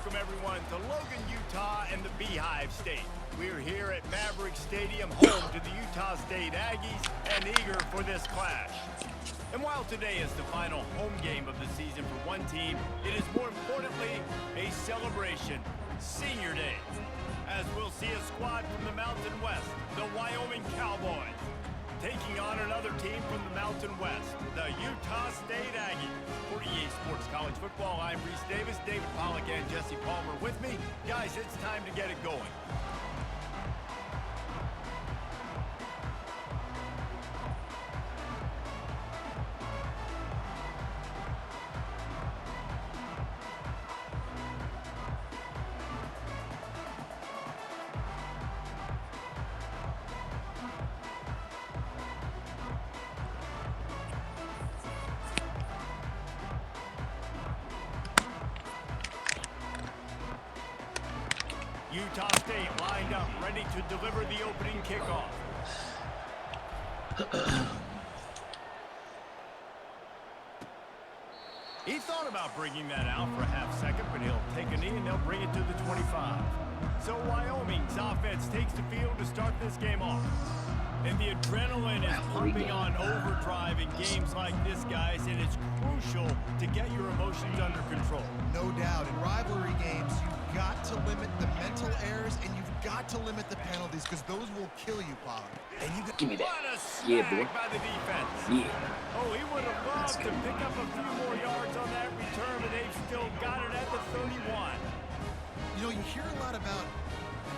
welcome everyone to Logan, Utah and the Beehive State. We're here at Maverick Stadium, home to the Utah State Aggies, and eager for this clash. And while today is the final home game of the season for one team, it is more importantly a celebration, Senior Day, as we'll see a squad from the Mountain West, the Wyoming Cowboys, taking on another team from the Mountain West, the Utah State Aggies. For EA Sports College Football, I'm Reese Davis, David Pollack and Jesse Palmer with me. Guys, it's time to get it going. Utah State lined up, ready to deliver the opening kickoff. He thought about bringing that out for a half second, but he'll take a knee and they'll bring it to the 25. So Wyoming's offense takes the field to start this game off. And the adrenaline is pumping on overdrive in games like this, guys, and it's crucial to get your emotions under control. No doubt. In rivalry games, you've got to limit the mental errors and you've got to limit the penalties because those will kill you, Pollard. And you give me that. What a snag by the defense. Yeah. Oh, he would have loved to pick up a few more yards on that return, but they've still got it at the 31. You know, you hear a lot about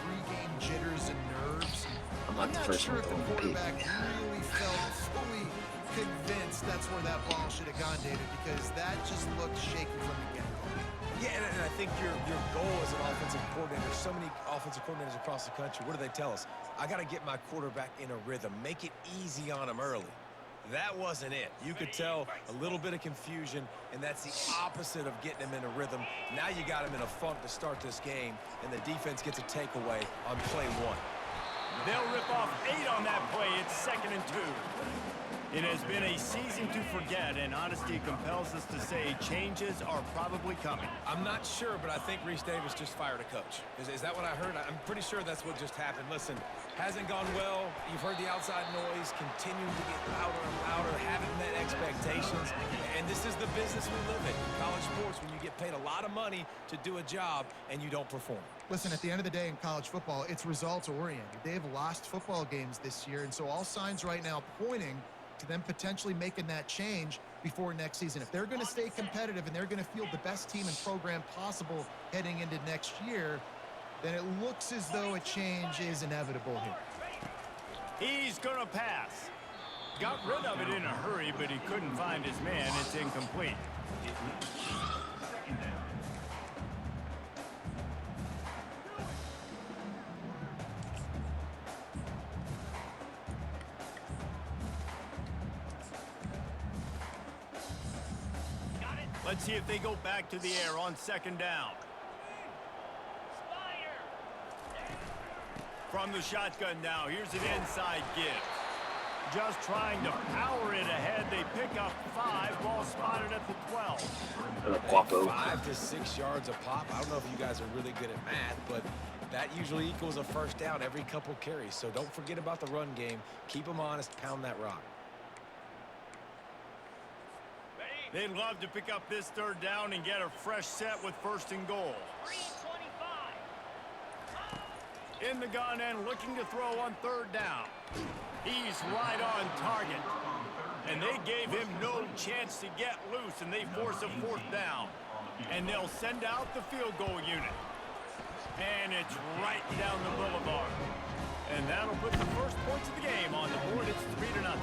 pre-game jitters and nerves. I'm not sure if the quarterback really felt fully convinced that's where that ball should have gone, David, because that just looked shaky from the get-go. Yeah, and I think your goal as an offensive coordinator, there's so many offensive coordinators across the country, what do they tell us? I got to get my quarterback in a rhythm, make it easy on him early. That wasn't it. You could tell a little bit of confusion, and that's the opposite of getting him in a rhythm. Now you got him in a funk to start this game, and the defense gets a takeaway on play one. They'll rip off 8 on that play. It's 2nd and 2. It has been a season to forget, and honesty compels us to say changes are probably coming. I'm not sure, but I think Reese Davis just fired a coach. Is that what I heard? I'm pretty sure that's what just happened. Listen, hasn't gone well. You've heard the outside noise, continuing to get louder and louder, haven't met expectations. And this is the business we live in college sports, when you get paid a lot of money to do a job and you don't perform. Listen, at the end of the day in college football, it's results-oriented. They've lost football games this year, and so all signs right now pointing to them potentially making that change before next season. If they're going to stay competitive and they're going to field the best team and program possible heading into next year, then it looks as though a change is inevitable here. He's going to pass. Got rid of it in a hurry, but he couldn't find his man. It's incomplete. Let's see if they go back to the air on 2nd down. From the shotgun now, here's an inside give. Just trying to power it ahead. They pick up 5, ball spotted at the 12. 5 to 6 yards a pop. I don't know if you guys are really good at math, but that usually equals a first down every couple carries. So don't forget about the run game. Keep them honest, pound that rock. They'd love to pick up this 3rd down and get a fresh set with 1st and goal. In the gun and looking to throw on 3rd down. He's right on target. And they gave him no chance to get loose, and they force a 4th down. And they'll send out the field goal unit. And it's right down the boulevard. And that'll put the first points of the game on the board. It's 3-0.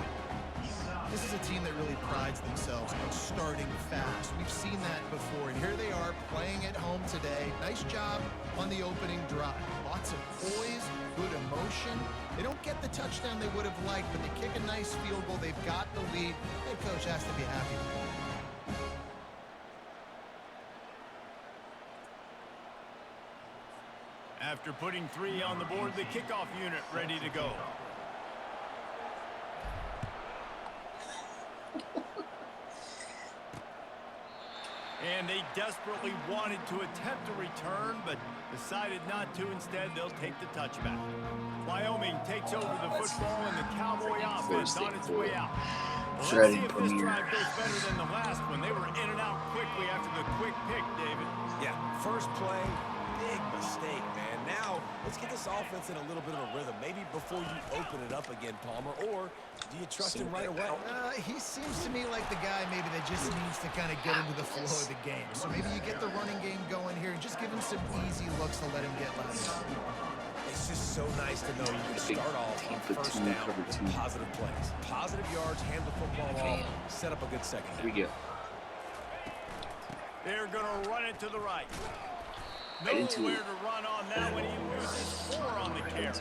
This is a team that really prides themselves on starting fast. We've seen that before, and here they are playing at home today. Nice job on the opening drive. Lots of poise, good emotion. They don't get the touchdown they would have liked, but they kick a nice field goal. They've got the lead. Head coach has to be happy with that. After putting 3 on the board, the kickoff unit ready to go. And they desperately wanted to attempt a return, but decided not to. Instead, they'll take the touchback. Wyoming takes over the football, and the Cowboy offense on its way out. Well, let's see if this drive goes better than the last one. They were in and out quickly after the quick pick, David. Yeah, first play, big mistake, man. Now, let's get this offense in a little bit of a rhythm. Maybe before you open it up again, Palmer, or do you trust him right away? He seems to me like the guy maybe that just needs to kind of get into the flow of the game. So maybe you get the running game going here and just give him some easy looks to let him get left. It's just so nice to know you can start off on first down with positive plays. Positive yards, hand the football off, set up a good second. Here we go. They're going to run it to the right. Nowhere to run on that when he loses 4 on the carry.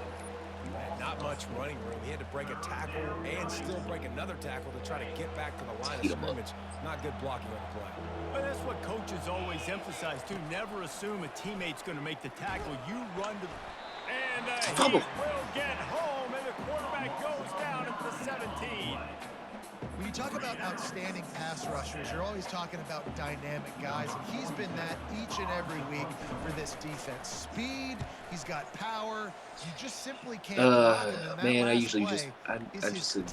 Not much running room. He had to break a tackle and still break another tackle to try to get back to the line of scrimmage. Not good blocking on the play. But that's what coaches always emphasize, too. Never assume a teammate's going to make the tackle. You run to the... And he will get home, and the quarterback goes down at the 17. When you talk about outstanding pass rushers, you're always talking about dynamic guys, and he's been that each and every week for this defense. Speed, he's got power. You just simply can't block him. Man, I'm just an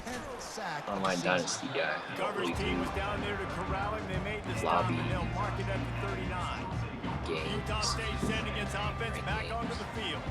online dynasty guy. Coverage team was down there to corral him. They made the stop, and they'll mark it at the 39. Utah State sent against offense back onto the field.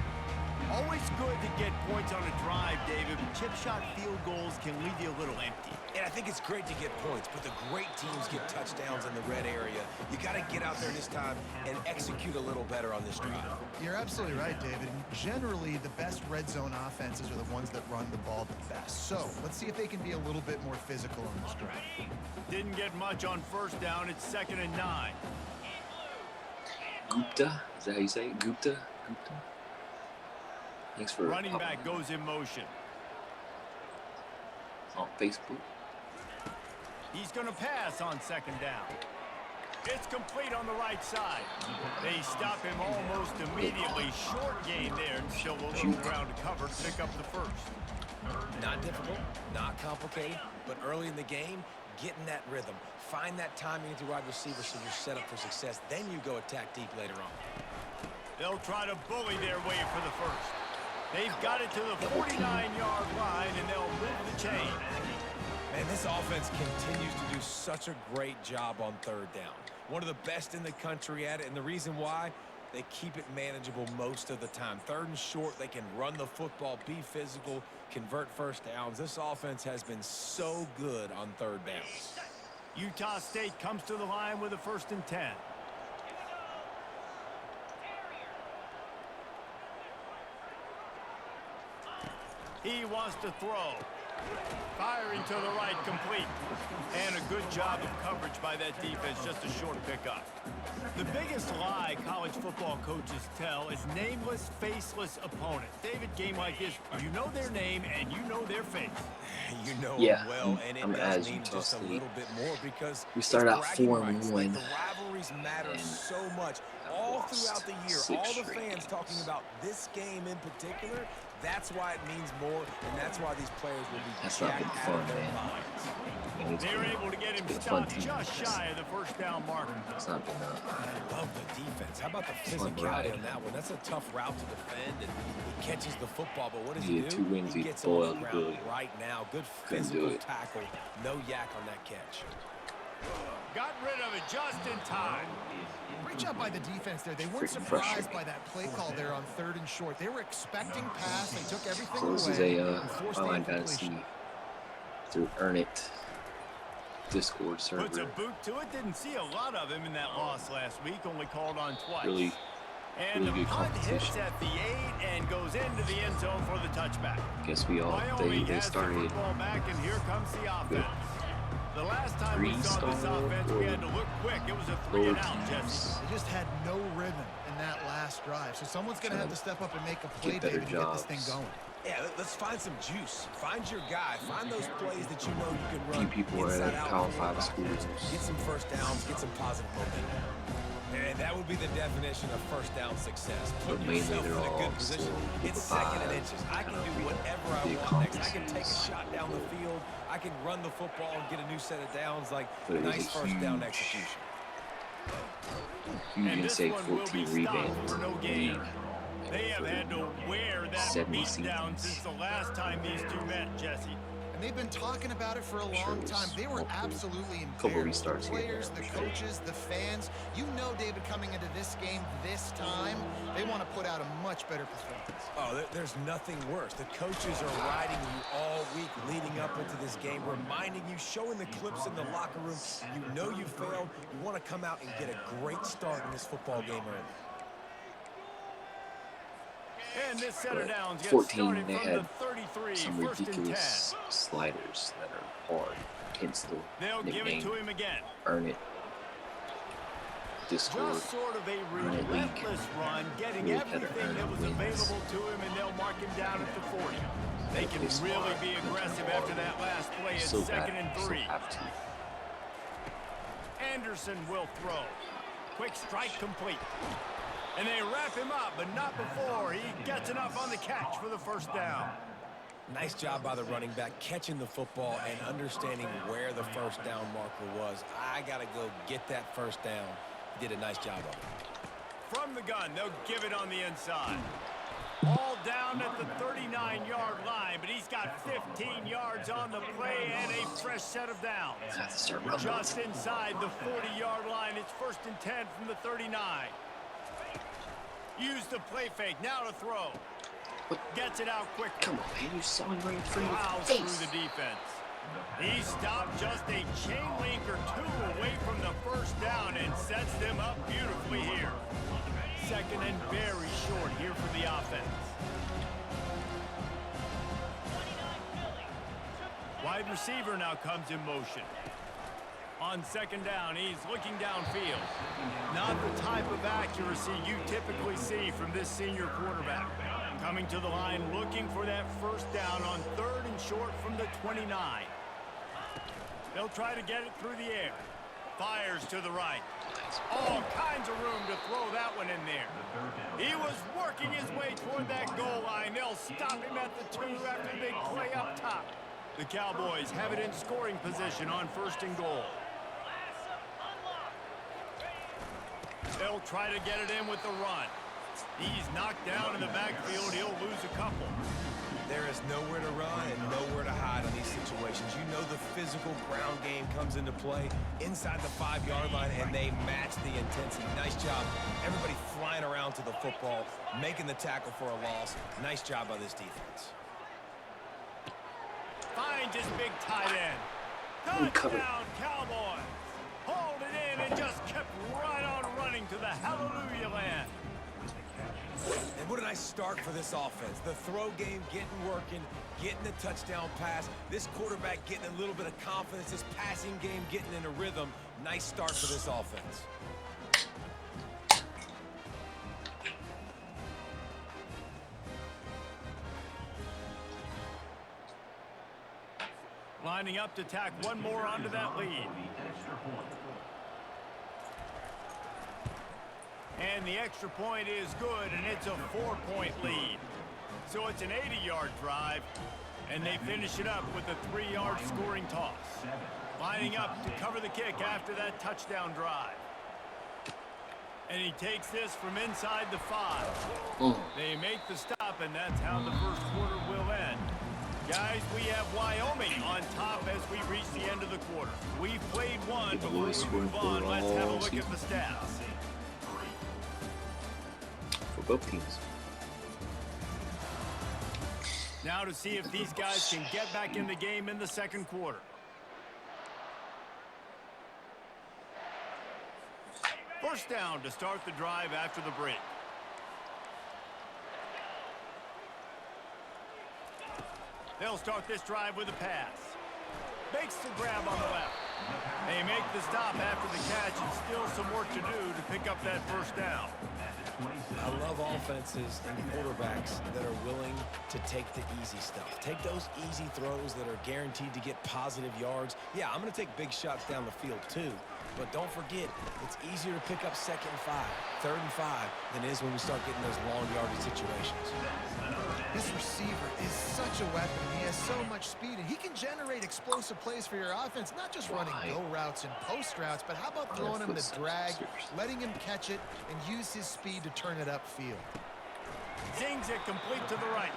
Always good to get points on a drive, David, but chip shot field goals can leave you a little empty. And I think it's great to get points, but the great teams get touchdowns in the red area. You got to get out there this time and execute a little better on this drive. You're absolutely right, David. And generally, the best red zone offenses are the ones that run the ball the best. So let's see if they can be a little bit more physical on this drive. Didn't get much on first down. It's 2nd and 9. Gupta? Is that how you say it? Gupta? Thanks for running back goes in motion. On Facebook. He's going to pass on 2nd down. It's complete on the right side. They stop him almost immediately. Short gain there, and still a little ground to cover to pick up the first. Not difficult, not complicated, but early in the game, get in that rhythm. Find that timing at the wide receiver so you're set up for success. Then you go attack deep later on. They'll try to bully their way for the first. They've got it to the 49-yard line, and they'll move the chain. Man, this offense continues to do such a great job on 3rd down. One of the best in the country at it, and the reason why, they keep it manageable most of the time. 3rd and short, they can run the football, be physical, convert first downs. This offense has been so good on 3rd downs. Utah State comes to the line with a 1st and 10. He wants to throw. Firing to the right, complete. And a good job of coverage by that defense, just a short pickup. The biggest lie college football coaches tell is nameless, faceless opponent. David, game like this, you know their name and you know their face. You know them well, and it does mean just a little bit more because we start out 4-1. The rivalries matter so much. All throughout the year, all the fans talking about this game in particular, that's why it means more, and that's why these players will be jacked out of their minds. They were able to get him stopped just shy of the 1st down marker. It's not been I love the defense. How about the physicality on that one? That's a tough route to defend, and he catches the football, but what does he do? 2 wins, he gets on the ground right now. Good physical tackle. No yak on that catch. Got rid of it just in time. Great job by the defense there. They weren't surprised by that play call there on 3rd and short. They were expecting pass. They took everything away. This is a online dynasty through Earn It Discord server. Puts a boot to it. Didn't see a lot of him in that loss last week. Only called on twice. Really the good punt hits competition. at the 8 and goes into the end zone for the touchback. Guess we all they started. The football back, and here comes the offense. The last time we saw this offense, we had to look quick. It was a 3-and-out, Jesse. They just had no rhythm in that last drive. So someone's going to have to step up and make a play, David, to get this thing going. Yeah, let's find some juice. Find your guy. Find those plays that you know you can run. Few people are at Power 5 schools. Get some first downs. Get some positive momentum. And that would be the definition of first down success. Put yourself in a good position. It's 2nd and inches. I can do whatever I want next. I can take a shot down the field. I can run the football and get a new set of downs. Like nice first down execution. You And can this say one will 14 be rebounds. stopped for no gain. They have had to wear that 70 beat down seasons. since the last time these two met, Jesse. And they've been talking about it for a Sure, long it was time. They were multiple- absolutely couple embarrassed. The restarts here. players, the coaches, the fans. You know, David, coming into this game this time, they want to put out a much better performance. Oh, there's nothing worse. The coaches are riding you all week leading up into this game, reminding you, showing the clips in the locker room. You know you failed. You want to come out and get a great start in this football game early. And this setter downs gets 14, started they from had the 33, some first and 10. ridiculous sliders that are hard. Hence the They'll give it to nickname. him again. Earn it. Discord. Just sort of a Run it league. relentless run, getting Really kinda everything earn that was wins. available to him, and they'll mark him down at the 40. They can This really far. be aggressive after that last play. It's So second bad. and So 3. have to. Anderson will throw. Quick strike complete. And they wrap him up, but not before he gets enough on the catch for the first down. Nice job by the running back, catching the football and understanding where the first down marker was. I got to go get that first down. He did a nice job of it. From the gun, they'll give it on the inside. All down at the 39-yard line, but he's got 15 yards on the play and a fresh set of downs. Have to start running. Just inside the 40-yard line, it's first and 10 from the 39. Use the play fake, now to throw. Gets it out quick. Come on, man. You saw him right in front of Plows your through face. the defense. He stopped just a chain link or two away from the first down and sets them up beautifully here. Second and very short here for the offense. Wide receiver now comes in motion. On second down, he's looking downfield. Not the type of accuracy you typically see from this senior quarterback. Coming to the line, looking for that first down on third and short from the 29. They'll try to get it through the air. Fires to the right. All kinds of room to throw that one in there. He was working his way toward that goal line. They'll stop him at the 2 after the big play up top. The Cowboys have it in scoring position on first and goal. They'll try to get it in with the run. He's knocked down in the backfield. He'll lose a couple. There is nowhere to run and nowhere to hide on these situations. You know the physical ground game comes into play inside the 5-yard line, and they match the intensity. Nice job. Everybody flying around to the football, making the tackle for a loss. Nice job by this defense. Finds his big tight end. Touchdown, Cowboys. Hold it in and just kept right on running to the hallelujah land. And what a nice start for this offense. The throw game getting working, getting the touchdown pass. This quarterback getting a little bit of confidence. This passing game getting in a rhythm. Nice start for this offense. Lining up to tack one more onto that lead. And the extra point is good, and it's a 4-point lead. So it's an 80-yard drive, and they finish it up with a 3-yard scoring toss. Lining up to cover the kick after that touchdown drive. And he takes this from inside the 5. They make the stop, and that's how the first quarter will end. Guys, we have Wyoming on top as we reach the end of the quarter. We've played one, but before we move on, let's have a look at the stats. For both teams. Now to see if these guys can get back in the game in the second quarter. First down to start the drive after the break. They'll start this drive with a pass. Makes the grab on the left. They make the stop after the catch, and still some work to do to pick up that first down. I love offenses and quarterbacks that are willing to take the easy stuff. Take those easy throws that are guaranteed to get positive yards. Yeah, I'm going to take big shots down the field too, But don't forget, it's easier to pick up 2nd and 5, 3rd and 5 than it is when we start getting those long yardage situations. This receiver is such a weapon. He has so much speed, and he can generate explosive plays for your offense, not just running go routes and post routes, but how about throwing him the drag, letting him catch it, and use his speed to turn it upfield. Zings it complete to the right.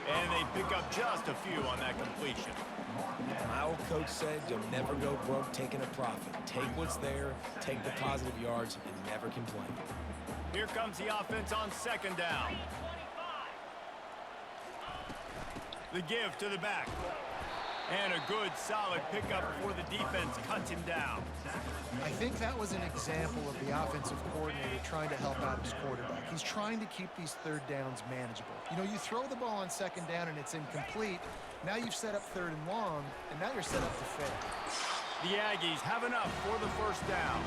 And they pick up just a few on that completion. My old coach said you'll never go broke taking a profit. Take what's there, take the positive yards, and never complain. Here comes the offense on 2nd down. The give to the back. And a good, solid pickup before the defense cuts him down. I think that was an example of the offensive coordinator trying to help out his quarterback. He's trying to keep these 3rd downs manageable. You know, you throw the ball on 2nd down and it's incomplete. Now you've set up 3rd and long, and now you're set up to fail. The Aggies have enough for the 1st down.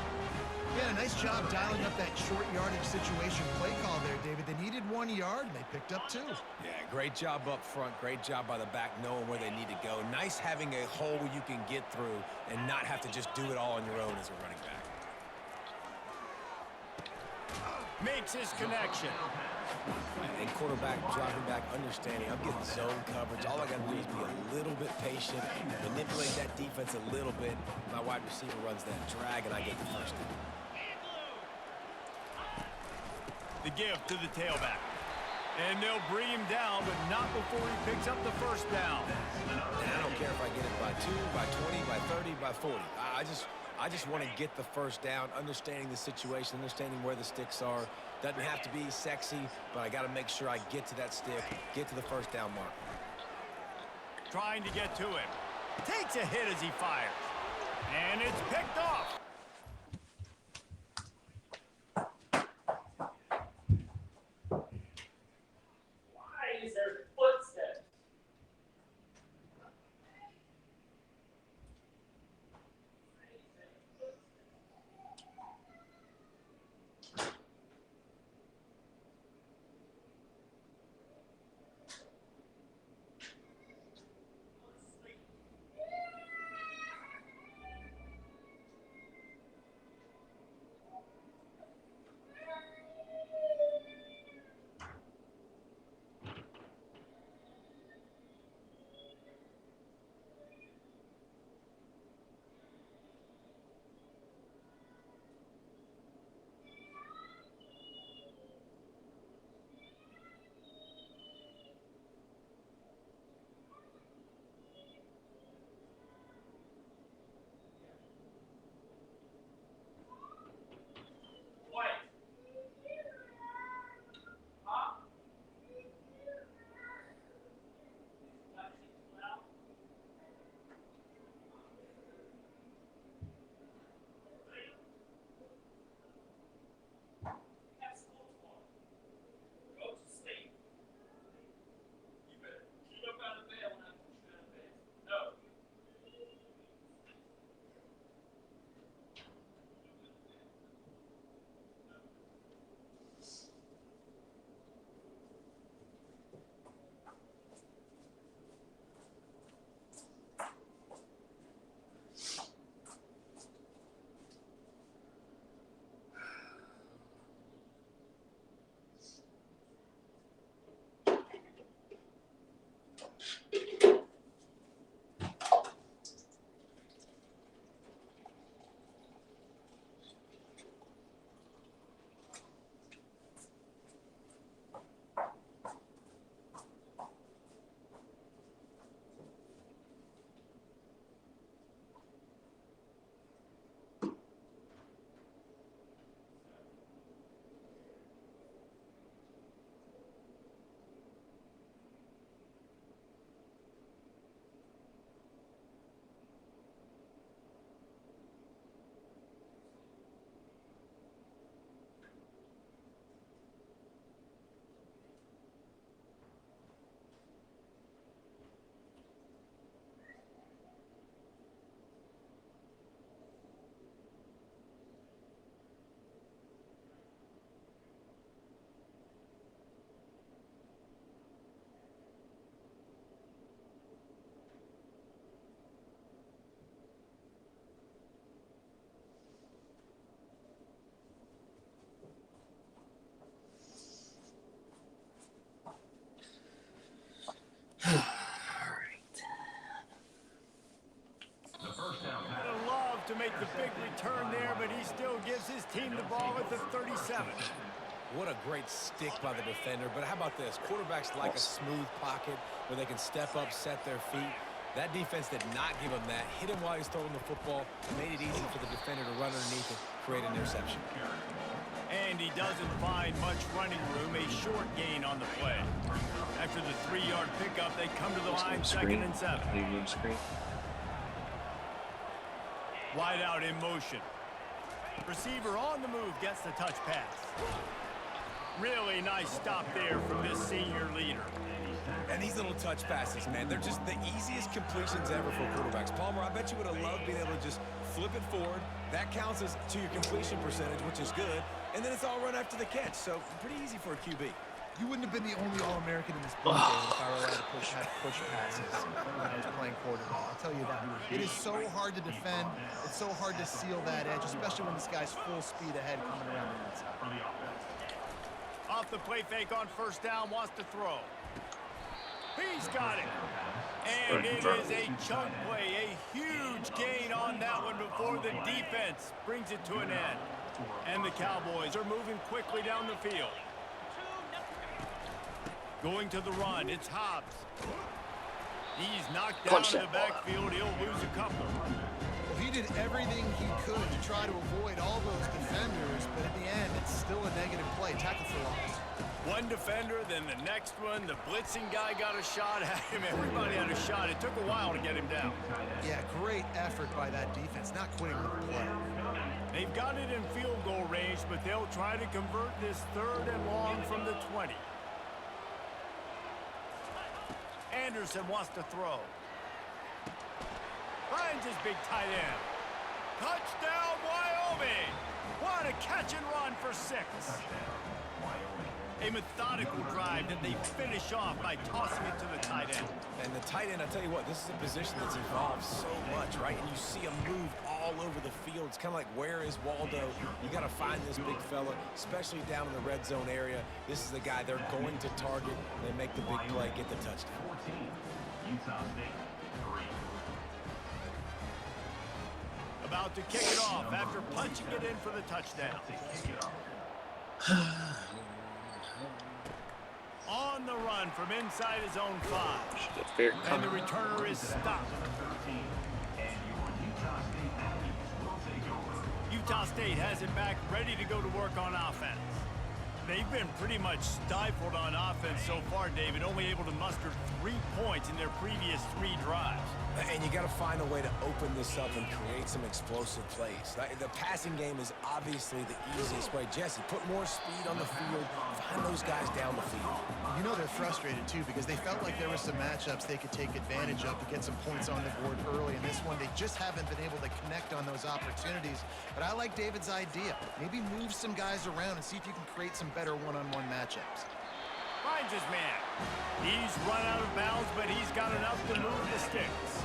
Yeah, nice job dialing up that short yardage situation play call there, David. They needed 1 yard, and they picked up 2. Yeah, great job up front. Great job by the back knowing where they need to go. Nice having a hole where you can get through and not have to just do it all on your own as a running back. Makes his connection. And quarterback, dropping back, understanding. I'm getting zone coverage. All I got to do is be a little bit patient, manipulate that defense a little bit. My wide receiver runs that drag, and I get the 1st down. The give to the tailback. And they'll bring him down, but not before he picks up the 1st down. And I don't care if I get it by 2, by 20, by 30, by 40. I just want to get the 1st down, understanding the situation, understanding where the sticks are. Doesn't have to be sexy, but I got to make sure I get to that stick, get to the 1st down mark. Trying to get to him. Takes a hit as he fires. And it's picked off. enough to make the big return there, but he still gives his team the ball at the 37. What a great stick by the defender. But how about this? Quarterbacks like a smooth pocket where they can step up, set their feet. That defense did not give him that. Hit him while he's throwing the football. Made it easy for the defender to run underneath and create an interception. And he doesn't find much running room, a short gain on the play. After the 3-yard pickup, they come to the line, 2nd and 7. Wide out in motion. Receiver on the move gets the touch pass. Really nice stop there from this senior leader. And these little touch passes, man, they're just the easiest completions ever for quarterbacks. Palmer, I bet you would have loved being able to just flip it forward. That counts as to your completion percentage, which is good. And then it's all run after the catch, so pretty easy for a QB. You wouldn't have been the only All-American in this ball game if I were allowed to push passes when I was playing quarterback. I'll tell you that. It is so hard to defend. It's so hard to seal that edge, especially when this guy's full speed ahead coming around the inside. Off the play fake on 1st down, wants to throw. He's got it. And it is a chunk play, a huge gain on that one before the defense brings it to an end. And the Cowboys are moving quickly down the field. Going to the run, it's Hobbs. He's knocked down in the backfield. He'll lose a couple. Well, he did everything he could to try to avoid all those defenders, but at the end, it's still a negative play. Tackle for loss. One defender, then the next one. The blitzing guy got a shot at him. Everybody had a shot. It took a while to get him down. Yeah, great effort by that defense, not quitting the play. They've got it in field goal range, but they'll try to convert this 3rd and long from the 20. Anderson wants to throw. Finds his big tight end. Touchdown, Wyoming! What a catch and run for 6. A methodical drive that they finish off by tossing it to the tight end. And the tight end, I'll tell you what, this is a position that's evolved so much, right? And you see him move all over the field. It's kind of like, where is Waldo? You got to find this big fella, especially down in the red zone area. This is the guy they're going to target. They make the big play, get the touchdown. About to kick it off after punching it in for the touchdown. On the run from inside his own 5. And the returner is stopped. Utah State has it back, ready to go to work on offense. They've been pretty much stifled on offense so far, David, only able to muster 3 points in their previous 3 drives. And you got to find a way to open this up and create some explosive plays. The passing game is obviously the easiest way. Jesse, put more speed on the field. Find those guys down the field. You know they're frustrated, too, because they felt like there were some matchups they could take advantage of to get some points on the board early. In this one, they just haven't been able to connect on those opportunities. But I like David's idea. Maybe move some guys around and see if you can create some better one-on-one matchups. Finds his man. He's run out of bounds, but he's got enough to move the sticks.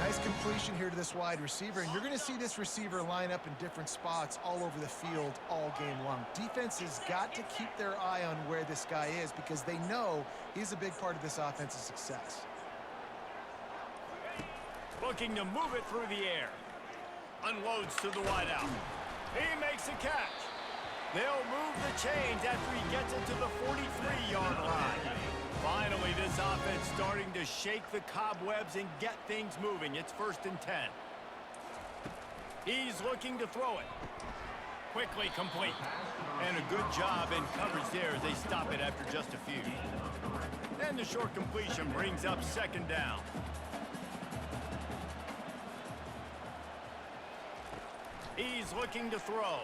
Nice completion here to this wide receiver, and you're going to see this receiver line up in different spots all over the field all game long. Defense has got to keep their eye on where this guy is because they know he's a big part of this offense's success. Looking to move it through the air. Unloads to the wideout. He makes a catch. They'll move the chains after he gets it to the 43-yard line. Finally, this offense starting to shake the cobwebs and get things moving. It's 1st and 10. He's looking to throw it. Quickly complete. And a good job in coverage there as they stop it after just a few. And the short completion brings up 2nd down. He's looking to throw.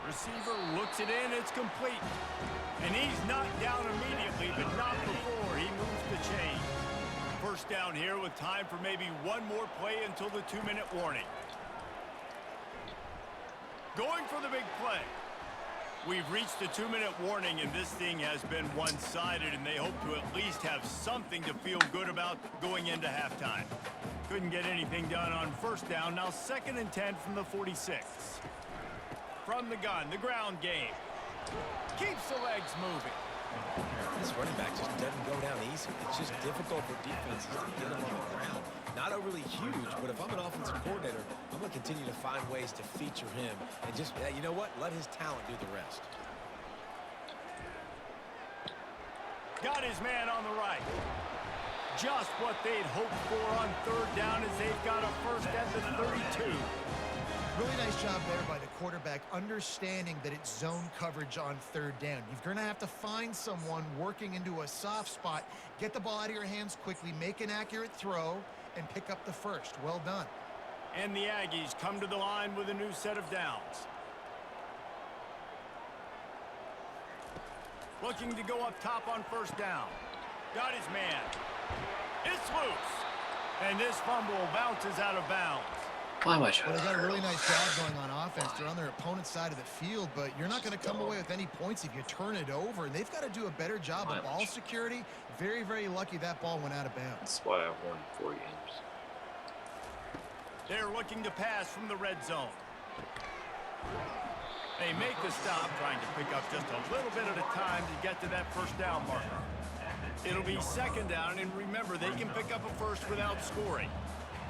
Receiver looks it in, it's complete. And he's knocked down immediately, but not before he moves the chains. 1st down here with time for maybe one more play until the 2-minute warning. Going for the big play. We've reached the 2-minute warning, and this thing has been one-sided, and they hope to at least have something to feel good about going into halftime. Couldn't get anything done on 1st down, now 2nd and 10 from the 46. From the gun, the ground game. Keeps the legs moving. This running back just doesn't go down easy. It's just difficult for defenses to get him on the ground. Not overly huge, but if I'm an offensive coordinator, I'm going to continue to find ways to feature him and just, you know what, let his talent do the rest. Got his man on the right. Just what they'd hoped for on third down as they've got a first at the 32. Really nice job there by the quarterback, understanding that it's zone coverage on third down. You're going to have to find someone working into a soft spot, get the ball out of your hands quickly, make an accurate throw, and pick up the first. Well done. And the Aggies come to the line with a new set of downs. Looking to go up top on first down. Got his man. It's loose. And this fumble bounces out of bounds. Why am I trying Well, they to got a really hurl? nice job going on offense. They're on their opponent's side of the field, but you're not going to come away with any points if you turn it over. And they've got to do a better job of ball security. Very, very lucky that ball went out of bounds. That's why I won 4 games. They're looking to pass from the red zone. They make the stop, trying to pick up just a little bit at a time to get to that first down marker. It'll be second down, and remember, they can pick up a first without scoring.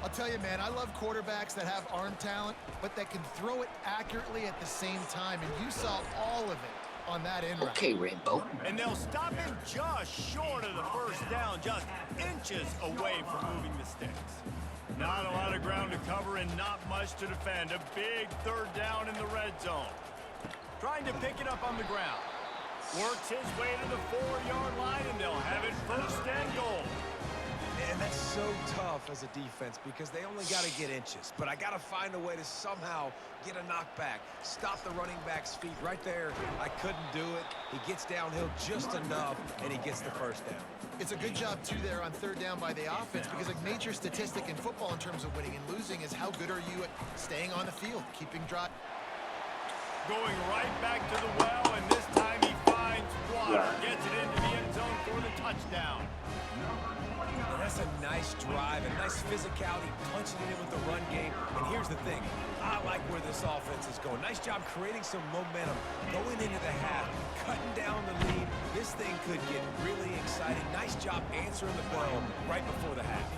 I'll tell you, man, I love quarterbacks that have arm talent, but that can throw it accurately at the same time, and you saw all of it on that end route. Okay, Rainbow. And they'll stop him just short of the first down, just inches away from moving the sticks. Not a lot of ground to cover and not much to defend. A big third down in the red zone. Trying to pick it up on the ground. Works his way to the 4-yard line, and they'll have it first and goal. And that's so tough as a defense because they only got to get inches. But I got to find a way to somehow get a knockback, stop the running back's feet right there. I couldn't do it. He gets downhill just enough, and he gets the first down. It's a good job, too, there on third down by the offense because a major statistic in football in terms of winning and losing is how good are you at staying on the field, keeping drive. Going right back to the well, and this time he finds water. Gets it into the end zone for the touchdown. And that's a nice drive, a nice physicality, punching it in with the run game. And here's the thing. I like where this offense is going. Nice job creating some momentum, going into the half, cutting down the lead. This thing could get really exciting. Nice job answering the bell right before the half.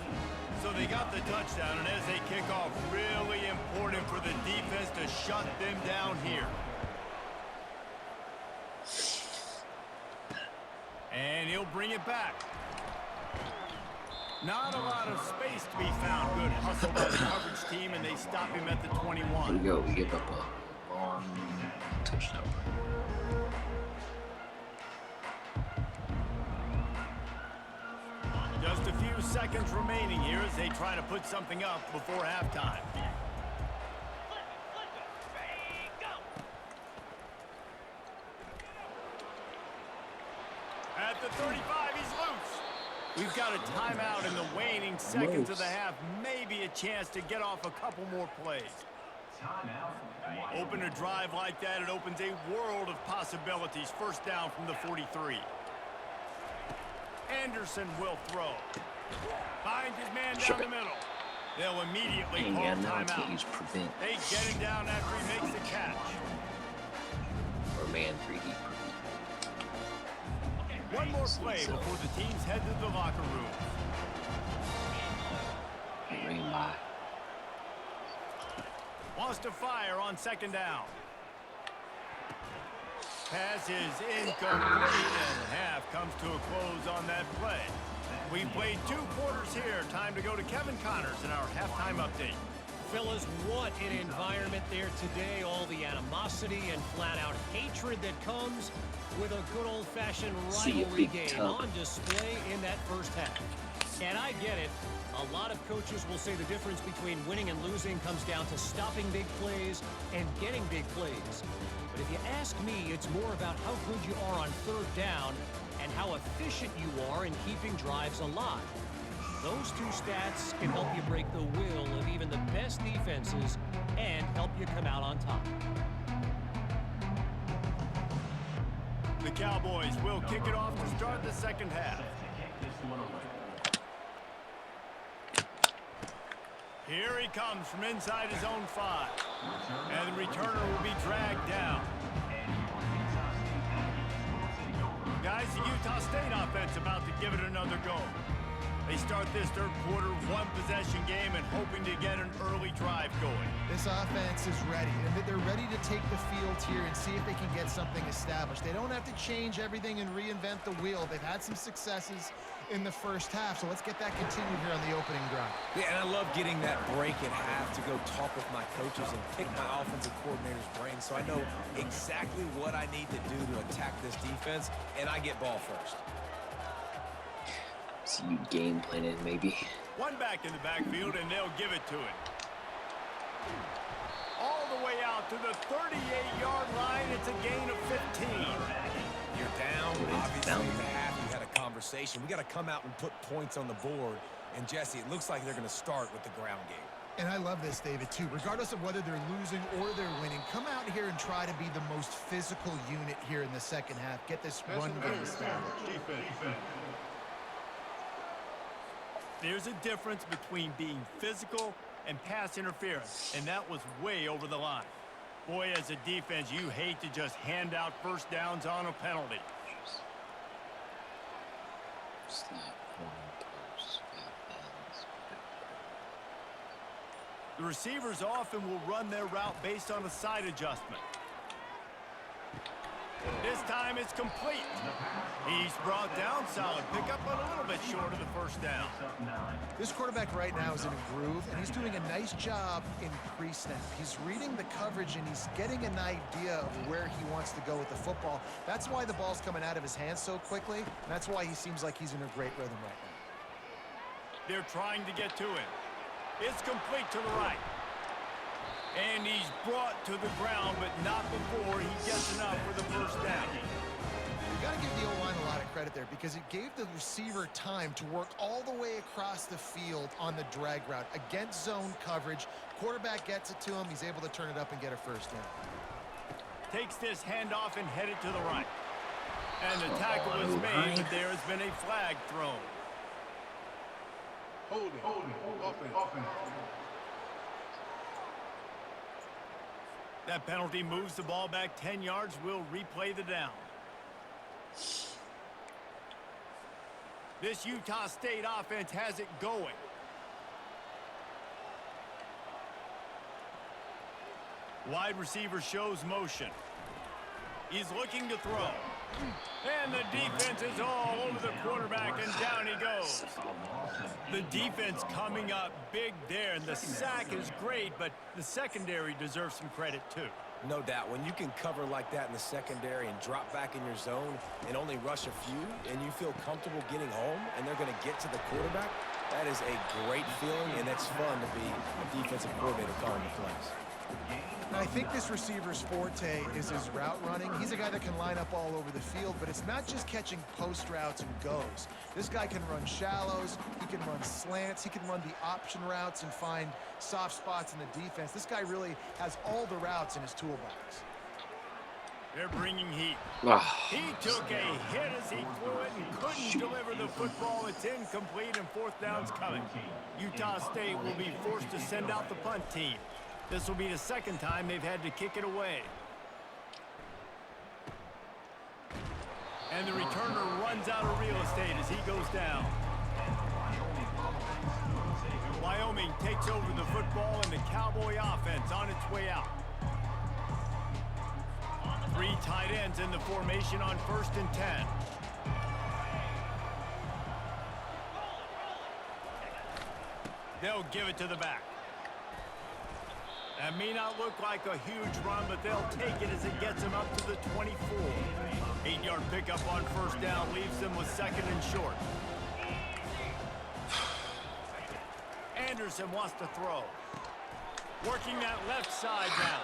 So they got the touchdown, and as they kick off, really important for the defense to shut them down here. And he'll bring it back. Not a lot of space to be found. Good hustle by the coverage team, and they stop him at the 21. Here we go. We give up a long touchdown. Just a few seconds remaining here as they try to put something up before halftime. At the 35, he's loose. We've got a timeout in the waning seconds of the half. Maybe a chance to get off a couple more plays. Open a drive like that, it opens a world of possibilities. First down from the 43. Anderson will throw. Finds his man down the middle. They'll immediately call timeout. Prevent. They get him down after he makes the catch. Or man 3D. One more play before the teams head to the locker room. Ring by. Wants to fire on second down. Pass is incomplete, and half comes to a close on that play. We've played 2 quarters here. Time to go to Kevin Connors in our halftime update. Fellas, what an environment there today. All the animosity and flat-out hatred that comes with a good old-fashioned rivalry game on display in that first half. And I get it. A lot of coaches will say the difference between winning and losing comes down to stopping big plays and getting big plays. But if you ask me, it's more about how good you are on third down and how efficient you are in keeping drives alive. Those 2 stats can help you break the will of even the best defenses and help you come out on top. The Cowboys will kick it off to start the second half. Here he comes from inside his own 5. And the returner will be dragged down. Guys, the Utah State offense about to give it another go. They start this third quarter one-possession game and hoping to get an early drive going. This offense is ready, and they're ready to take the field here and see if they can get something established. They don't have to change everything and reinvent the wheel. They've had some successes in the first half, so let's get that continued here on the opening drive. Yeah, and I love getting that break in half to go talk with my coaches and pick my offensive coordinator's brain so I know exactly what I need to do to attack this defense, and I get ball first. See you game planning, maybe. One back in the backfield, and they'll give it to it. All the way out to the 38-yard line. It's a gain of 15. You're down. Obviously, in the half, you had a conversation. We got to come out and put points on the board. And, Jesse, it looks like they're going to start with the ground game. And I love this, David, too. Regardless of whether they're losing or they're winning, come out here and try to be the most physical unit here in the second half. Get this run game established. There's a difference between being physical and pass interference, and that was way over the line. Boy, as a defense, you hate to just hand out first downs on a penalty. The receivers often will run their route based on a side adjustment. This time it's complete. He's brought down solid pickup, but a little bit short of the first down. This quarterback right now is in a groove, and he's doing a nice job in pre-snap. He's reading the coverage, and he's getting an idea of where he wants to go with the football. That's why the ball's coming out of his hands so quickly, and that's why he seems like he's in a great rhythm right now. They're trying to get to it. It's complete to the right. And he's brought to the ground, but not before he gets enough for the first down. You got to give the O-line a lot of credit there because it gave the receiver time to work all the way across the field on the drag route against zone coverage. Quarterback gets it to him. He's able to turn it up and get a first down. Takes this handoff and headed to the right. And the tackle is made, but there has been a flag thrown. Holding. Offense. That penalty moves the ball back 10 yards. We'll replay the down. This Utah State offense has it going. Wide receiver shows motion. He's looking to throw. And the defense is all over the quarterback, and down he goes. The defense coming up big there, and the sack is great, but the secondary deserves some credit too. No doubt. When you can cover like that in the secondary and drop back in your zone and only rush a few, and you feel comfortable getting home, and they're going to get to the quarterback, that is a great feeling, and it's fun to be a defensive coordinator calling the plays. Now, I think this receiver's forte is his route running. He's a guy that can line up all over the field, but it's not just catching post routes and goes. This guy can run shallows, he can run slants, he can run the option routes and find soft spots in the defense. This guy really has all the routes in his toolbox. They're bringing heat. Oh. He took a hit as he threw it and couldn't deliver the football. It's incomplete, and fourth down's coming. Utah State will be forced to send out the punt team. This will be the second time they've had to kick it away. And the returner runs out of real estate as he goes down. Wyoming takes over the football, and the Cowboy offense on its way out. Three tight ends in the formation on 1st and 10. They'll give it to the back. That may not look like a huge run, but they'll take it as it gets them up to the 24. 8-yard pickup on 1st down leaves them with 2nd and short. Anderson wants to throw. Working that left side now.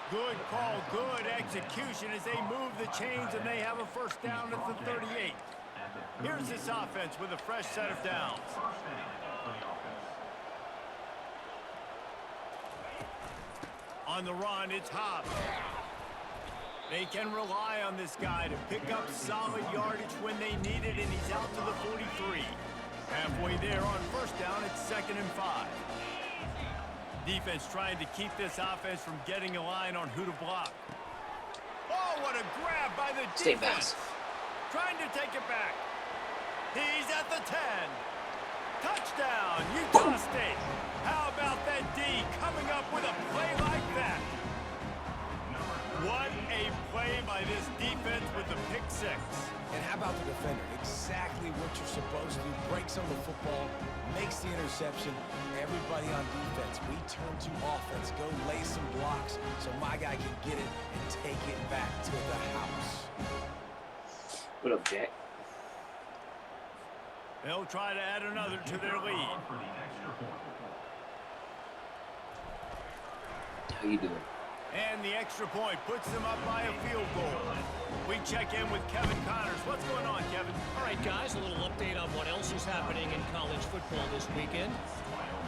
Good call, good execution as they move the chains, and they have a 1st down at the 38. Here's this offense with a fresh set of downs. On the run, it's Hobbs. They can rely on this guy to pick up solid yardage when they need it, and he's out to the 43. Halfway there on 1st down, it's 2nd and 5. Defense trying to keep this offense from getting a line on who to block. Oh, what a grab by the defense. Trying to take it back. He's at the 10. Touchdown, Utah State. How about that D coming up with a play like that? What a play by this defense with the pick six. And how about the defender? Exactly what you're supposed to do. Breaks on the football, makes the interception. Everybody on defense, we turn to offense. Go lay some blocks so my guy can get it and take it back to the house. What up, Jack? They'll try to add another to their lead. How you doing? And the extra point puts them up by a field goal. We check in with Kevin Connors. What's going on, Kevin? All right, guys, a little update on what else is happening in college football this weekend.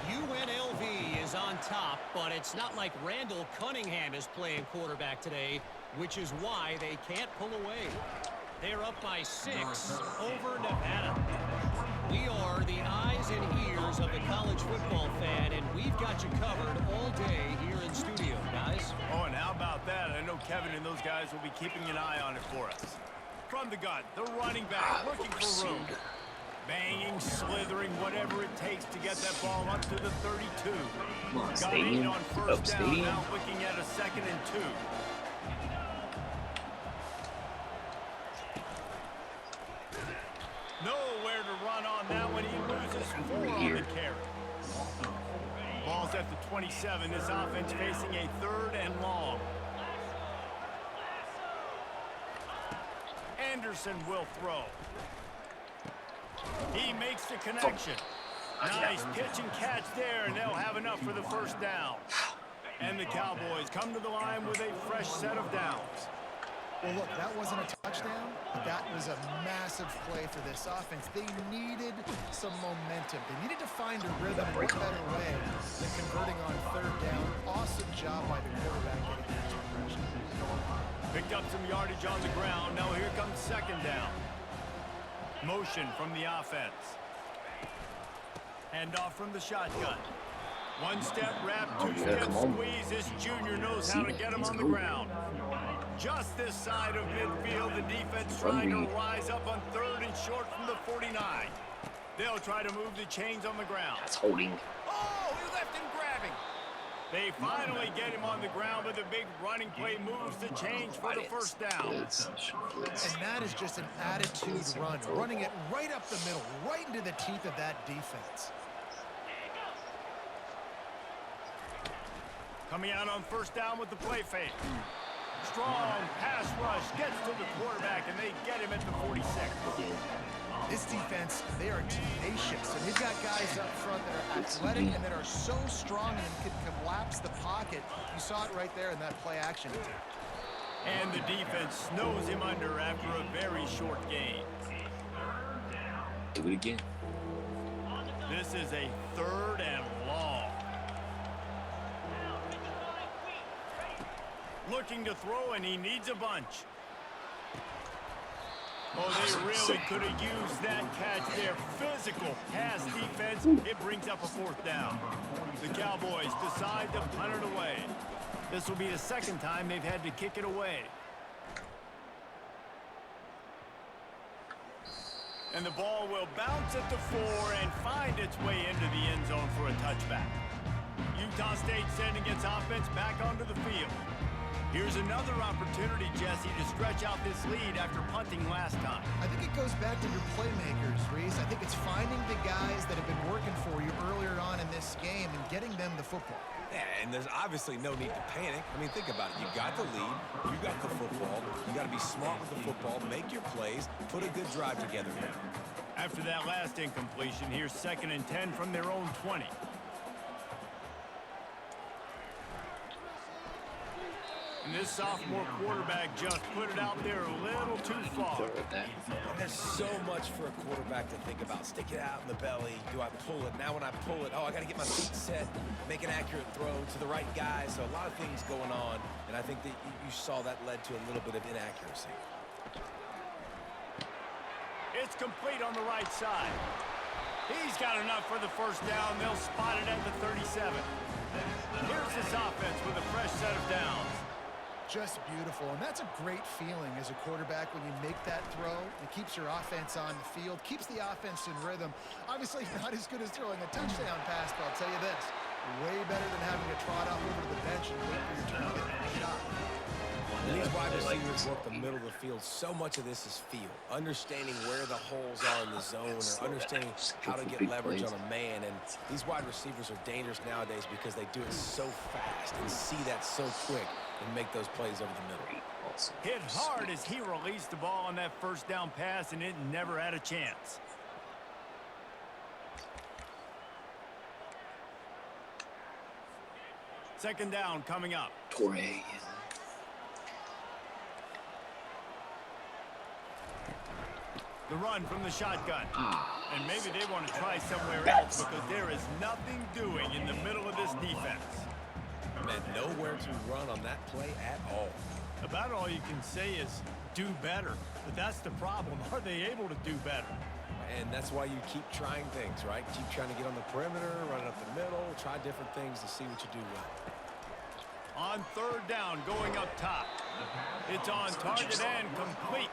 UNLV is on top, but it's not like Randall Cunningham is playing quarterback today, which is why they can't pull away. They're up by 6 over Nevada. We are the eyes and ears of the college football fan, and we've got you covered all day here in studio, guys. Oh, and how about that? I know Kevin and those guys will be keeping an eye on it for us. From the gun, the running back looking for room. Banging, slithering, whatever it takes to get that ball up to the 32. Come on, Got 8 Stadium. on first down, Stadium. now looking at a 2nd and 2. Nowhere to run on that one. He loses 4 on the carry. Ball's at the 27. This offense facing a 3rd and long. Anderson will throw. He makes the connection. Nice pitch and catch there, and they'll have enough for the first down. And the Cowboys come to the line with a fresh set of downs. Well, look, that wasn't a touchdown, but that was a massive play for this offense. They needed some momentum. They needed to find a rhythm in what better way than converting on 3rd down. Awesome job by the quarterback getting that pressure. Picked up some yardage on the ground. Now here comes 2nd down. Motion from the offense. Hand off from the shotgun. 1-step wrap, 2-step squeeze. This junior knows how to get him on the ground. Just this side of midfield, the defense trying to rise up on 3rd and short from the 49. They'll try to move the chains on the ground. That's holding. Oh, he left him grabbing. They finally get him on the ground, but the big running play moves the chains for the first down. And that is just an attitude run, running it right up the middle, right into the teeth of that defense. Coming out on 1st down with the play fake. Strong pass rush gets to the quarterback, and they get him at the 46. This defense, they are tenacious, and they've got guys up front that are athletic and that are so strong and can collapse the pocket. You saw it right there in that play action attempt. And the defense snows him under after a very short gain. Do it again. This is a 3rd and long. Looking to throw, and he needs a bunch. Oh, they really could have used that catch there. Physical pass defense. It brings up a 4th down. The Cowboys decide to punt it away. This will be the 2nd time they've had to kick it away. And the ball will bounce at the 4 and find its way into the end zone for a touchback. Utah State sending its offense back onto the field. Here's another opportunity, Jesse, to stretch out this lead after punting last time. I think it goes back to your playmakers, Reese. I think it's finding the guys that have been working for you earlier on in this game and getting them the football. Yeah, and there's obviously no need to panic. I mean, think about it. You got the lead. You got the football. You got to be smart with the football. Make your plays. Put a good drive together here. After that last incompletion, here's 2nd and 10 from their own 20. And this sophomore quarterback just put it out there a little too far. There's so much for a quarterback to think about. Stick it out in the belly. Do I pull it? Now when I pull it, oh, I got to get my feet set, make an accurate throw to the right guy. So a lot of things going on, and I think that you saw that led to a little bit of inaccuracy. It's complete on the right side. He's got enough for the first down. They'll spot it at the 37. Here's this offense with a fresh set of downs. Just beautiful, and that's a great feeling as a quarterback when you make that throw. It keeps your offense on the field, keeps the offense in rhythm. Obviously, not as good as throwing a touchdown pass, but I'll tell you this, way better than having to trot off over to the bench and wait for your turn to get that shot. And these wide receivers work the middle of the field. So much of this is feel, understanding where the holes are in the zone, or understanding how to get leverage on a man. And these wide receivers are dangerous nowadays because they do it so fast and see that so quick and make those plays over the middle. Hit hard as he released the ball on that first down pass, and it never had a chance. Second down coming up. Torrey. The run from the shotgun. And maybe they want to try somewhere else because there is nothing doing in the middle of this defense. Man, nowhere to run on that play at all. About all you can say is do better. But that's the problem. Are they able to do better? And that's why you keep trying things, right? Keep trying to get on the perimeter, run it up the middle, try different things to see what you do well. On third down, going up top. It's on target and complete.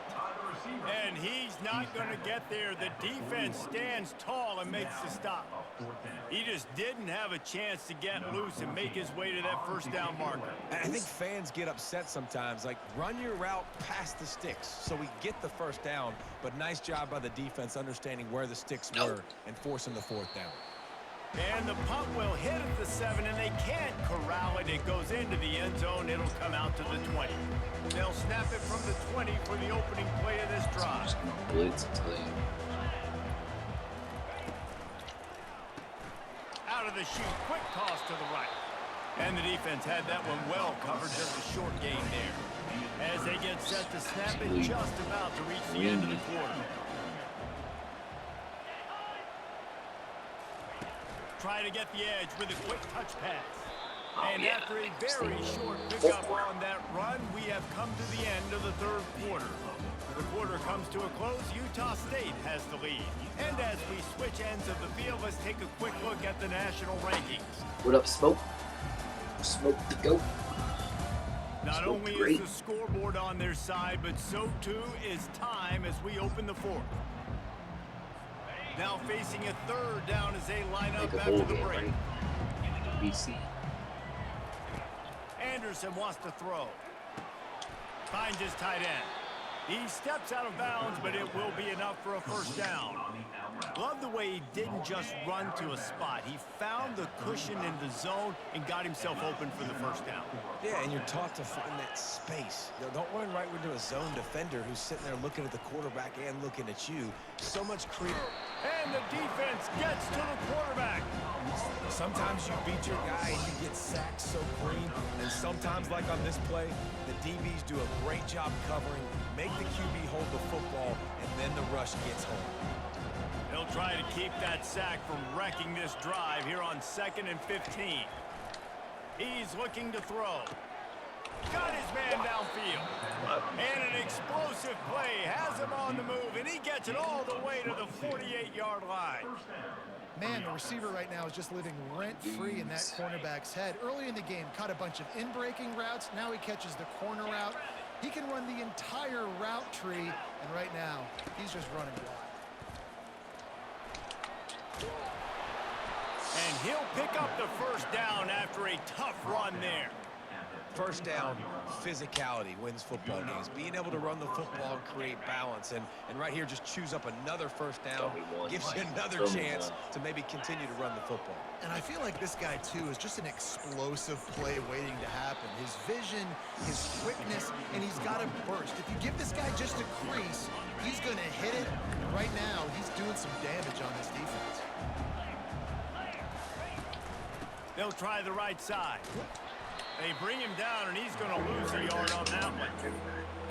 And he's not going to get there. The defense stands tall and makes the stop. He just didn't have a chance to get loose and make his way to that first down marker. I think fans get upset sometimes, like run your route past the sticks so we get the first down, but nice job by the defense understanding where the sticks were and forcing the fourth down. And the punt will hit at the 7, and they can't corral it. It goes into the end zone. It'll come out to the 20. They'll snap it from the 20 for the opening play of this drive. Out of the chute, quick toss to the right. And the defense had that one well covered, just a short gain there. As they get set to snap it, just about to reach the end of the quarter. Try to get the edge with a quick touch pass. And after a very short pickup on that run, we have come to the end of the third quarter. The quarter comes to a close. Utah State has the lead. And as we switch ends of the field, let's take a quick look at the national rankings. What up, Smoke? Smoke the goat. Not only is the scoreboard on their side, but so too is time as we open the fourth. Now facing a third down as they line up after the break. BC. Anderson wants to throw. Finds his tight end. He steps out of bounds, but it will be enough for a first down. Love the way he didn't just run to a spot. He found the cushion in the zone and got himself open for the first down. Yeah, and you're taught to find that space. You know, don't run right into a zone defender who's sitting there looking at the quarterback and looking at you. So much creep. And the defense gets to the quarterback. Sometimes you beat your guy and you get sacked so clean. And sometimes, like on this play, the DBs do a great job covering, make the QB hold the football, and then the rush gets home. They'll try to keep that sack from wrecking this drive here on 2nd and 15. He's looking to throw. Got his man downfield. And an explosive play has him on the move, and he gets it all the way to the 48-yard line. Man, the receiver right now is just living rent-free in that cornerback's head. Early in the game, caught a bunch of in-breaking routes. Now he catches the corner route. He can run the entire route tree, and right now, he's just running wild. And he'll pick up the first down after a tough run there. First down, physicality wins football games. Being able to run the football and create balance. And right here, just choose up another first down. Gives you another chance to maybe continue to run the football. And I feel like this guy, too, is just an explosive play waiting to happen. His vision, his quickness, and he's got a burst. If you give this guy just a crease, he's going to hit it. And right now, he's doing some damage on this defense. They'll try the right side. They bring him down, and he's going to lose a yard on that one. And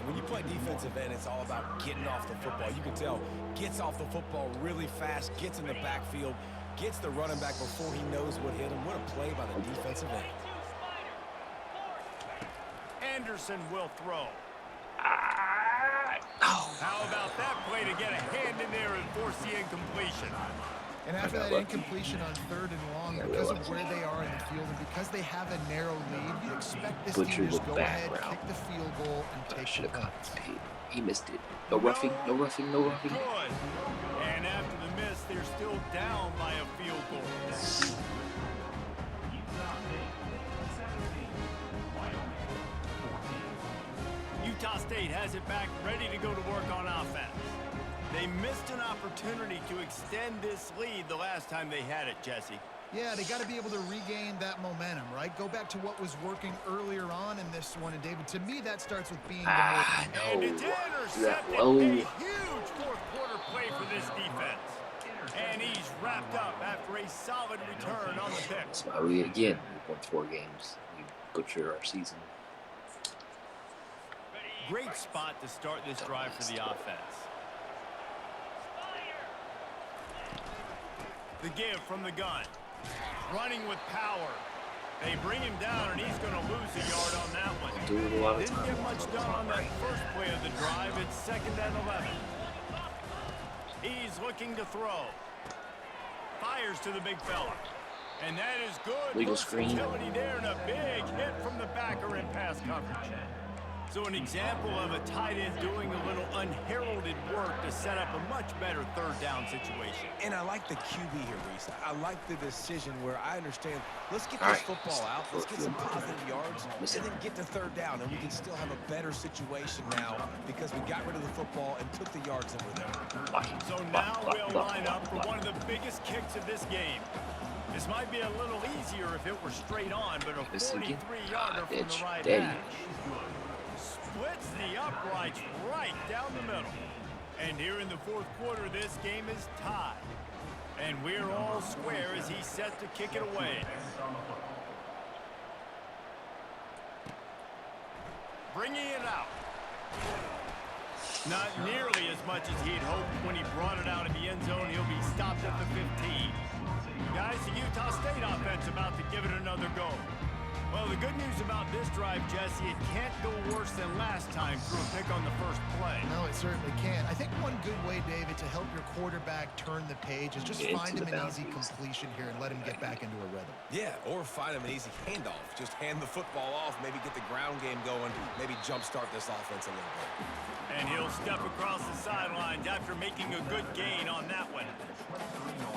when you play defensive end, it's all about getting off the football. You can tell, gets off the football really fast, gets in the backfield, gets the running back before he knows what hit him. What a play by the defensive end. Anderson will throw. How about that play to get a hand in there and force the incompletion? And after that incompletion on 3rd and long, because of where they are in the field and because they have a narrow lead, you expect this team to just go ahead, kick the field goal, and take the points. He missed it. No roughing, no roughing, no roughing. Good. And after the miss, they're still down by a field goal. Utah State has it back, ready to go to work on offense. They missed an opportunity to extend this lead the last time they had it, Jesse. Yeah, they got to be able to regain that momentum, right? Go back to what was working earlier on in this one. And, David, to me, that starts with being the And it's intercepted. A huge fourth quarter play for this defense. And he's wrapped up after a solid return on the pick. So again, we won 4 games. We butchered our season. Great spot to start this drive for the offense. The give from the gun. Running with power. They bring him down, and he's going to lose a yard on that one. Didn't get much done on that first play of the drive. It's 2nd and 11. He's looking to throw. Fires to the big fella. And that is good. Legal screen. Versatility there, and a big hit from the backer in pass coverage. So an example of a tight end doing a little unheralded work to set up a much better 3rd down situation. And I like the QB here, Reese. I like the decision where I understand, let's get this football out, let's get some positive yards, and then get to 3rd down, and we can still have a better situation now because we got rid of the football and took the yards that were there. So now we'll line up for one of the biggest kicks of this game. This might be a little easier if it were straight on, but a 43-yarder from the right edge. Splits the uprights right down the middle. And here in the 4th quarter, this game is tied. And we're all square as he's set to kick it away. Bringing it out. Not nearly as much as he'd hoped when he brought it out of the end zone. He'll be stopped at the 15. Guys, the Utah State offense about to give it another go. Well, the good news about this drive, Jesse, it can't go worse than last time through a pick on the first play. No, it certainly can't. I think one good way, David, to help your quarterback turn the page is just find him an easy completion here and let him get back into a rhythm. Yeah, or find him an easy handoff. Just hand the football off, maybe get the ground game going, maybe jumpstart this offense a little bit. And he'll step across the sidelines after making a good gain on that one.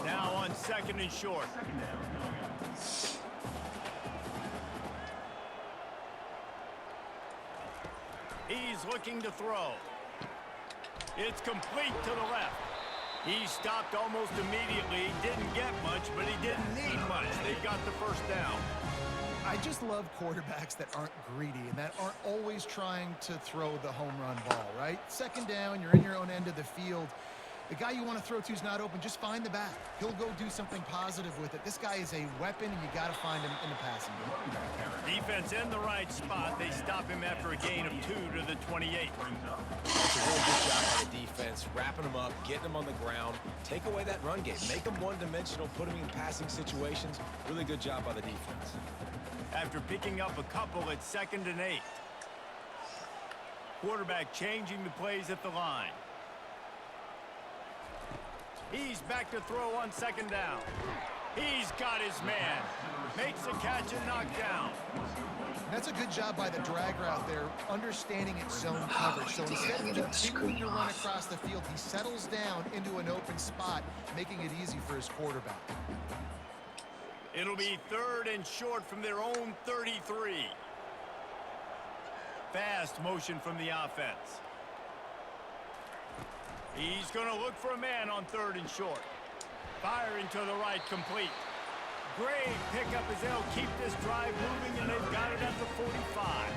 Now on 2nd and short. He's looking to throw. It's complete to the left. He stopped almost immediately. Didn't get much, but he didn't need much. They got the first down. I just love quarterbacks that aren't greedy and that aren't always trying to throw the home run ball, right? 2nd down, you're in your own end of the field. The guy you want to throw to is not open. Just find the back. He'll go do something positive with it. This guy is a weapon, and you got to find him in the passing game. Defense in the right spot. They stop him after a gain of 2 to the 28. That's a really good job by the defense, wrapping them up, getting them on the ground. Take away that run game. Make them one-dimensional, put them in passing situations. Really good job by the defense. After picking up a couple at 2nd and 8. Quarterback changing the plays at the line. He's back to throw on 2nd down. He's got his man. Makes a catch and knocked down. That's a good job by the drag route there, understanding its zone coverage. So instead of continuing to run across the field, he settles down into an open spot, making it easy for his quarterback. It'll be 3rd and short from their own 33. Fast motion from the offense. He's going to look for a man on 3rd and short. Firing to the right, complete. Great pickup as they'll keep this drive moving, and they've got it at the 45.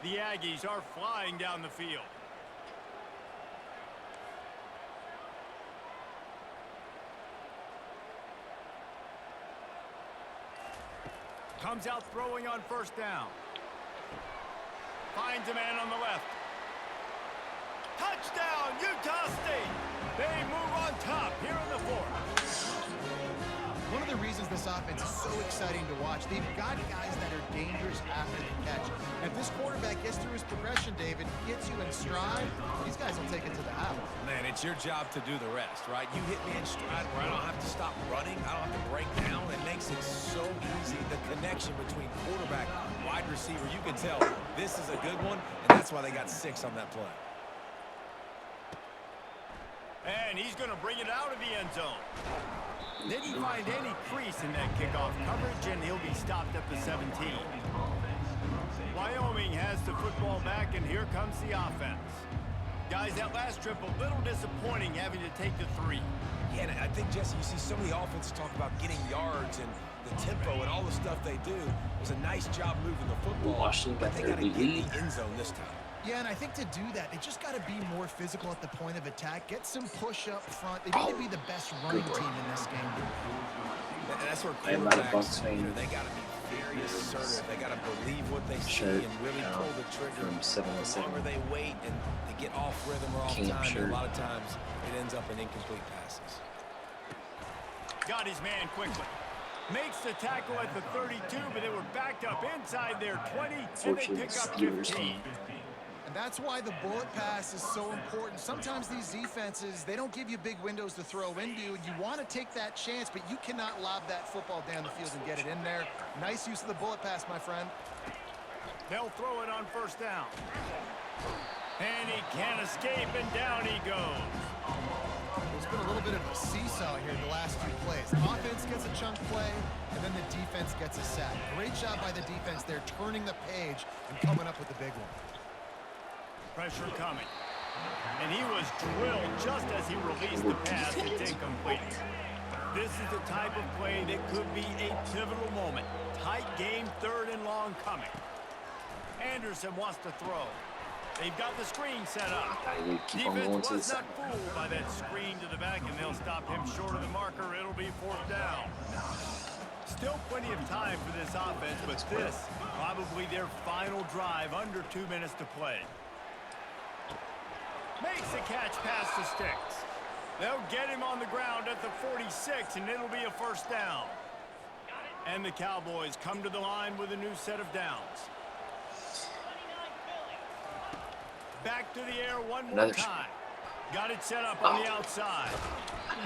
The Aggies are flying down the field. Comes out throwing on 1st down. Finds a man on the left. Touchdown, Utah State! They move on top here in the 4th. One of the reasons this offense is so exciting to watch, they've got guys that are dangerous after the catch. And if this quarterback gets through his progression, David, gets you in stride, these guys will take it to the house. Man, it's your job to do the rest, right? You hit me in stride where I don't have to stop running. I don't have to break down. It makes it so easy. The connection between quarterback and wide receiver, you can tell this is a good one, and that's why they got 6 on that play. And he's going to bring it out of the end zone. Didn't find any crease in that kickoff coverage, and he'll be stopped at the 17. Wyoming has the football back, and here comes the offense. Guys, that last trip a little disappointing having to take the 3. Yeah, and I think, Jesse, you see so many offenses talk about getting yards and the tempo and all the stuff they do. It was a nice job moving the football, Washington but got they their got to get lead. the end zone this time. Yeah, and I think to do that, they just got to be more physical at the point of attack. Get some push up front. They need to be the best running team in this game. And that's where I am not a quarterbacks, Bucs fan. they got to be very assertive. They got to believe what they see Shirt and really pull the trigger. from 7 to The 7. longer they wait and they get off rhythm or off Camp time, shirt. a lot of times it ends up in incomplete passes. Got his man quickly. Makes the tackle at the 32, but they were backed up inside their 20, and they pick up 15. And that's why the bullet pass is so important. Sometimes these defenses, they don't give you big windows to throw into. You want to take that chance, but you cannot lob that football down the field and get it in there. Nice use of the bullet pass, my friend. They'll throw it on first down. And he can't escape, and down he goes. There's been a little bit of a seesaw here the last 2 plays. Offense gets a chunk play, and then the defense gets a sack. Great job by the defense. They're turning the page and coming up with the big one. Pressure coming. And he was drilled just as he released the pass. It's incomplete. This is the type of play that could be a pivotal moment. Tight game, 3rd and long coming. Anderson wants to throw. They've got the screen set up. Keep on going Defense to the was not side. fooled by that screen to the back, and they'll stop him short of the marker. It'll be 4th down. Still plenty of time for this offense, but this probably their final drive, under 2 minutes to play. Makes a catch past the sticks. They'll get him on the ground at the 46, and it'll be a 1st down. And the Cowboys come to the line with a new set of downs. Back to the air one more time. Got it set up on the outside.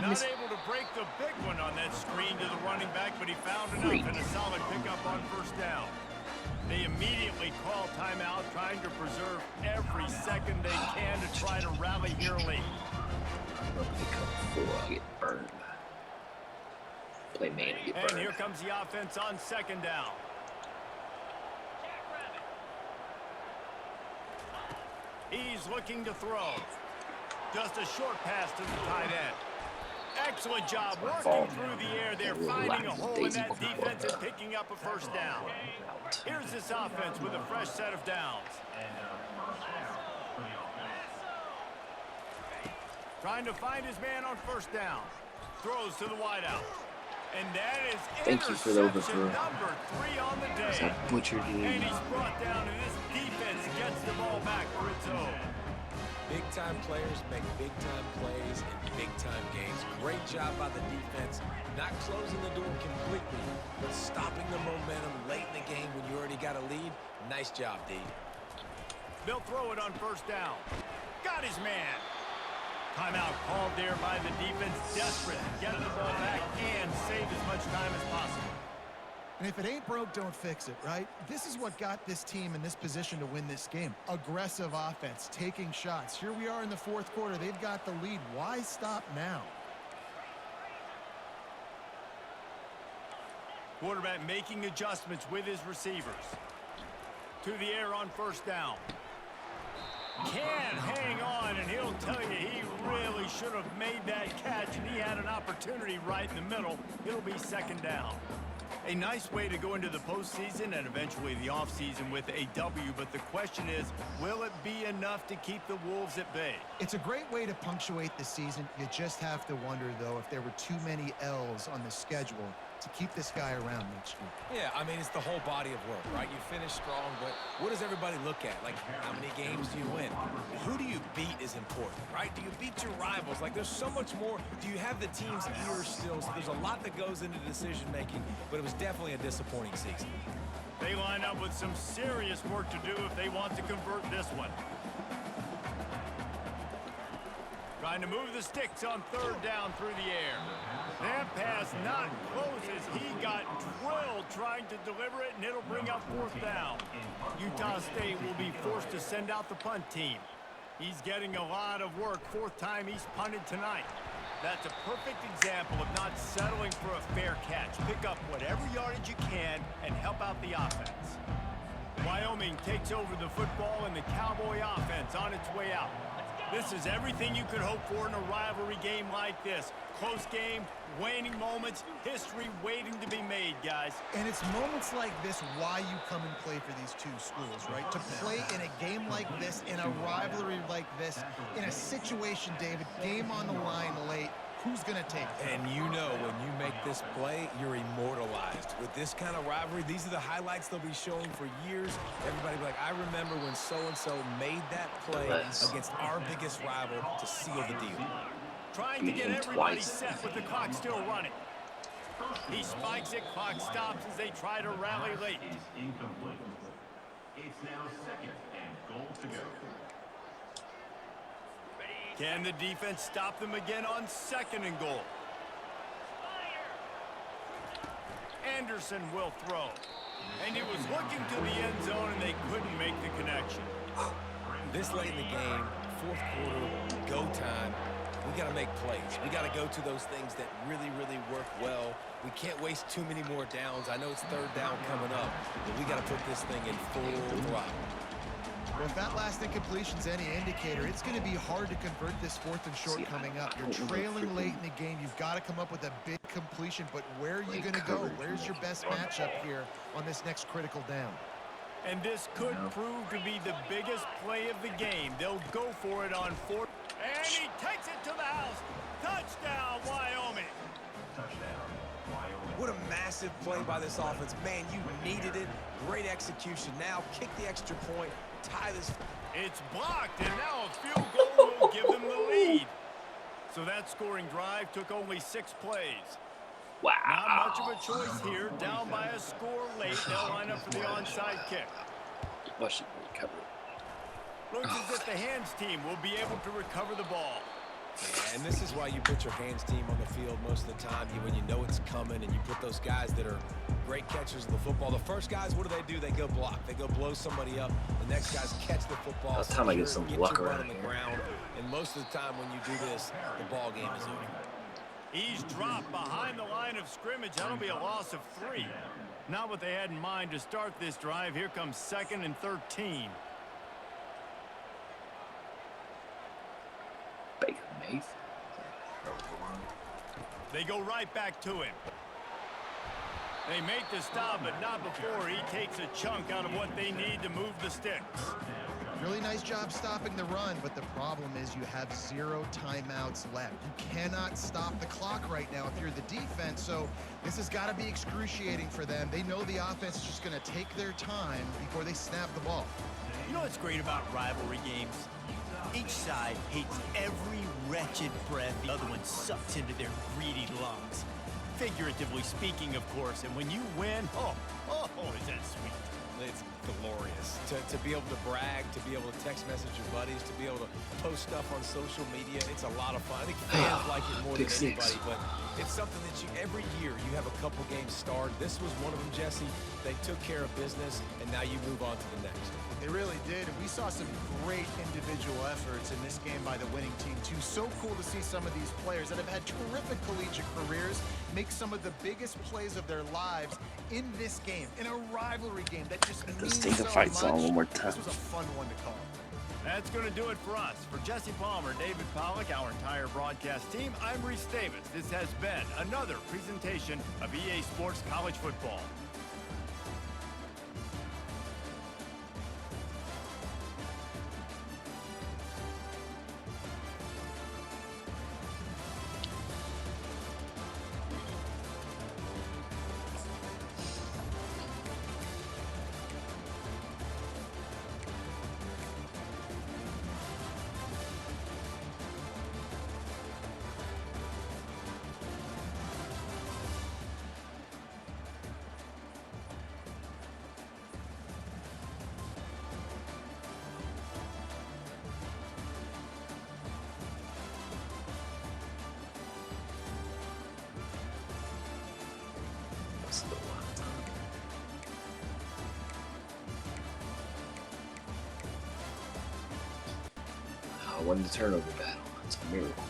Not able to break the big one on that screen to the running back, but he found enough and a solid pickup on 1st down. They immediately call timeout, trying to preserve every second they can to try to rally here late. Nobody come 4, I'll get burned. Play man and get burned. And here comes the offense on 2nd down. He's looking to throw. Just a short pass to the tight end. Excellent job working through the air. They're finding a hole in that defense and picking up a 1st down. Here's this offense with a fresh set of downs. Trying to find his man on 1st down. Throws to the wideout. And that is Thank you for the interception overthrow. number 3 on the day. I butchered you. And he's brought down, and this defense gets the ball back for its own. Big-time players make big-time plays in big-time games. Great job by the defense, not closing the door completely, but stopping the momentum late in the game when you already got a lead. Nice job, D. They'll throw it on 1st down. Got his man. Timeout called there by the defense, desperate to get the ball back and save as much time as possible. And if it ain't broke, don't fix it, right? This is what got this team in this position to win this game. Aggressive offense, taking shots. Here we are in the 4th quarter. They've got the lead. Why stop now? Quarterback making adjustments with his receivers. To the air on 1st down. Can hang on, and he'll tell you he really should have made that catch, and he had an opportunity right in the middle. It'll be 2nd down. A nice way to go into the postseason and eventually the offseason with a W, but the question is, will it be enough to keep the Wolves at bay? It's a great way to punctuate the season. You just have to wonder, though, if there were too many L's on the schedule to keep this guy around next year. Yeah, I mean, it's the whole body of work, right? You finish strong, but what does everybody look at? Like, how many games do you win? Who do you beat is important, right? Do you beat your rivals? Like, there's so much more. Do you have the team's ear still? So there's a lot that goes into decision-making, but it was definitely a disappointing season. They line up with some serious work to do if they want to convert this one. Trying to move the sticks on third down through the air. That pass not close as he got drilled trying to deliver it, and it'll bring up fourth down. Utah State will be forced to send out the punt team. He's getting a lot of work. Fourth time he's punted tonight. That's a perfect example of not settling for a fair catch. Pick up whatever yardage you can and help out the offense. Wyoming takes over the football and the Cowboy offense on its way out. This is everything you could hope for in a rivalry game like this. Close game, waning moments, history waiting to be made, guys. And it's moments like this why you come and play for these two schools, right? To play in a game like this, in a rivalry like this, in a situation, David, game on the line late, who's going to take it? And you know when you make this play, you're immortalized. With this kind of rivalry, these are the highlights they'll be showing for years. Everybody will be like, I remember when so-and-so made that play against our biggest rival to seal the deal. Trying to get everybody set with the clock still running. He spikes it, clock stops as they try to rally late. Incomplete. It's now second and goal to go. Can the defense stop them again on second and goal? Anderson will throw. And he was looking to the end zone and they couldn't make the connection. This late in the game, fourth quarter, go time, we got to make plays. We got to go to those things that really, really work well. We can't waste too many more downs. I know it's third down coming up, but we got to put this thing in full throttle. Well, if that last incompletion's any indicator, it's going to be hard to convert this fourth and short coming up. You're trailing late in the game. You've got to come up with a big completion, but where are you going to go? Where's your best matchup here on this next critical down? And this could prove to be the biggest play of the game. They'll go for it on fourth. And he takes it to the house. Touchdown, Wyoming. Touchdown, Wyoming. What a massive play by this offense. Man, you needed it. Great execution. Now kick the extra point. Tie this. It's blocked, and now a field goal will give them the lead. So that scoring drive took only 6 plays. Wow. Not much of a choice here. Down by a score late. They'll line up for the onside kick. Watch it recover it. Looks as if the hands team will be able to recover the ball. Yeah, and this is why you put your hands team on the field most of the time. When you know it's coming and you put those guys that are great catchers of the football. The first guys, what do? They go block. They go blow somebody up. The next guys catch the football. That's time I get some luck around on the here. ground. And most of the time when you do this, the ball game is over. He's dropped behind the line of scrimmage. That'll be a loss of 3. Not what they had in mind to start this drive. Here comes 2nd and 13. Baker Mayfield. They go right back to him. They make the stop, but not before he takes a chunk out of what they need to move the sticks. Really nice job stopping the run, but the problem is you have 0 timeouts left. You cannot stop the clock right now if you're the defense, so this has got to be excruciating for them. They know the offense is just going to take their time before they snap the ball. You know what's great about rivalry games? Each side hates every wretched breath the other one sucks into their greedy lungs. Figuratively speaking, of course, and when you win, oh, is that sweet. It's glorious to be able to brag, to be able to text message your buddies, to be able to post stuff on social media. It's a lot of fun. I think fans like it more than anybody, but it's something that every year you have a couple games start. This was one of them, Jesse. They took care of business, and now you move on to the next. They really did, and we saw some great individual efforts in this game by the winning team, too. So cool to see some of these players that have had terrific collegiate careers make some of the biggest plays of their lives in this game, in a rivalry game that just means so much. One more time. This was a fun one to call. That's going to do it for us. For Jesse Palmer, David Pollack, our entire broadcast team, I'm Reese Davis. This has been another presentation of EA Sports College Football. Won the turnover battle. It's a miracle.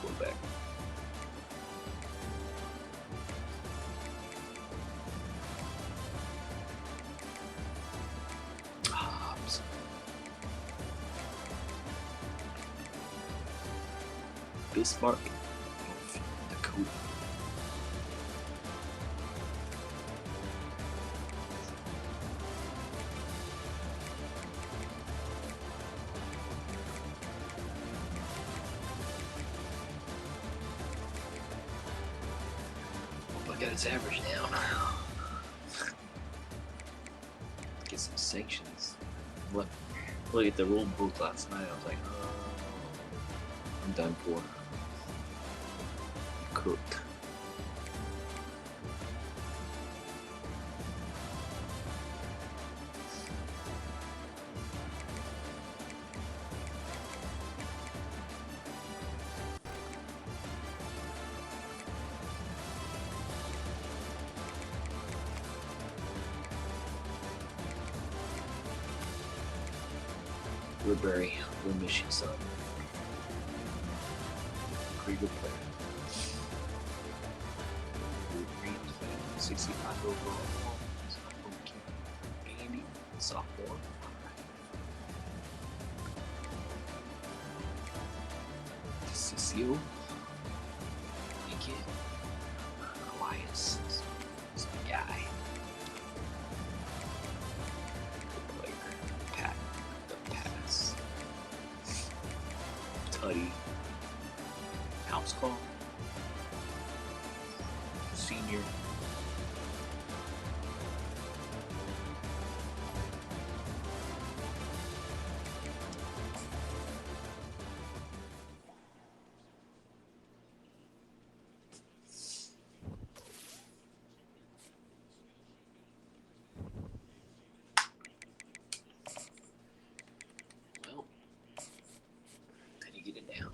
Quarterback. Hobbs. Bismarck. North Dakota. I got his average down. Get some sanctions. Look at the rule book last night. I was like, oh, I'm done for. Cooked. Woodbury, we'll miss you, son. Pretty good player. Green, 65 overall. Andy, sophomore. Cecile. Lincoln. Elias. This guy. Good player. Pat. The pass. Tutty. House call. Senior. Well, then you get it down.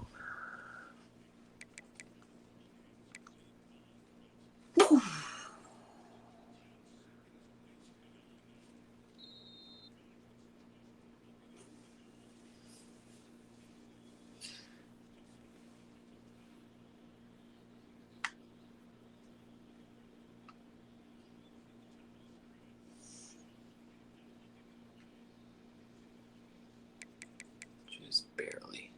Just barely.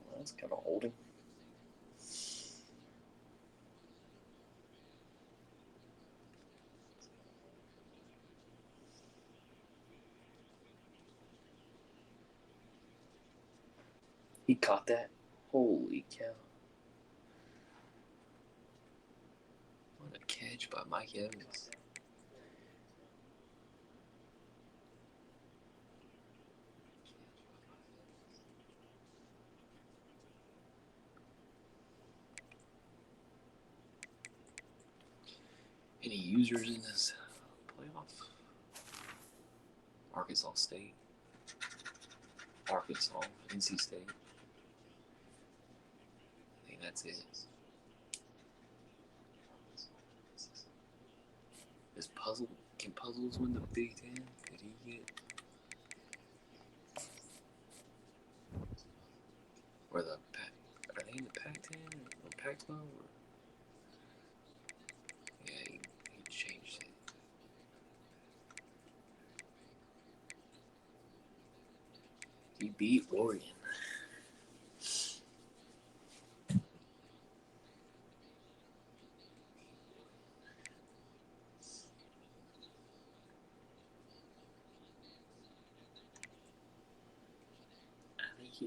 Well, that's kind of holding. He caught that. Holy cow. What a catch by Mike Evans. Any users in this playoff? Arkansas State. Arkansas. NC State. I think that's it. Can Puzzles win the Big Ten? Could he get? Or the Pac? Are they in the Pac-10 or Pac-12? Or? Yeah, he changed it. He beat Oregon.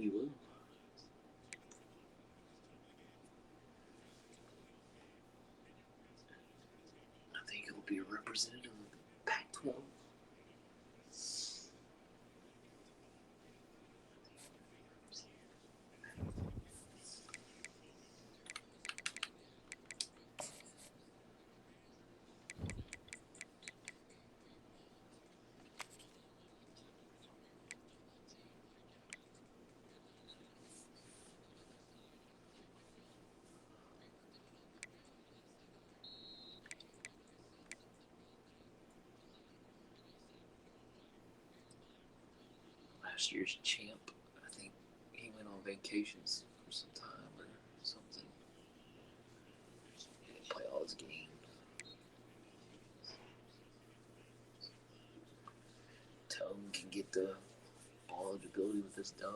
he will. I think he'll be a representative of the Pac-12. Last year's champ, I think he went on vacations for some time or something. He didn't play all his games. Tone can get the ball eligibility with this dub.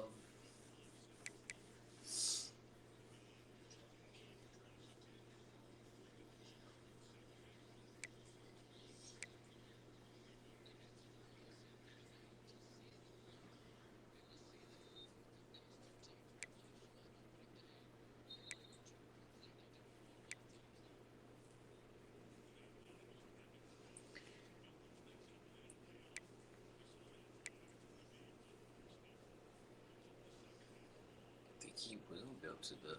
I think he will go to the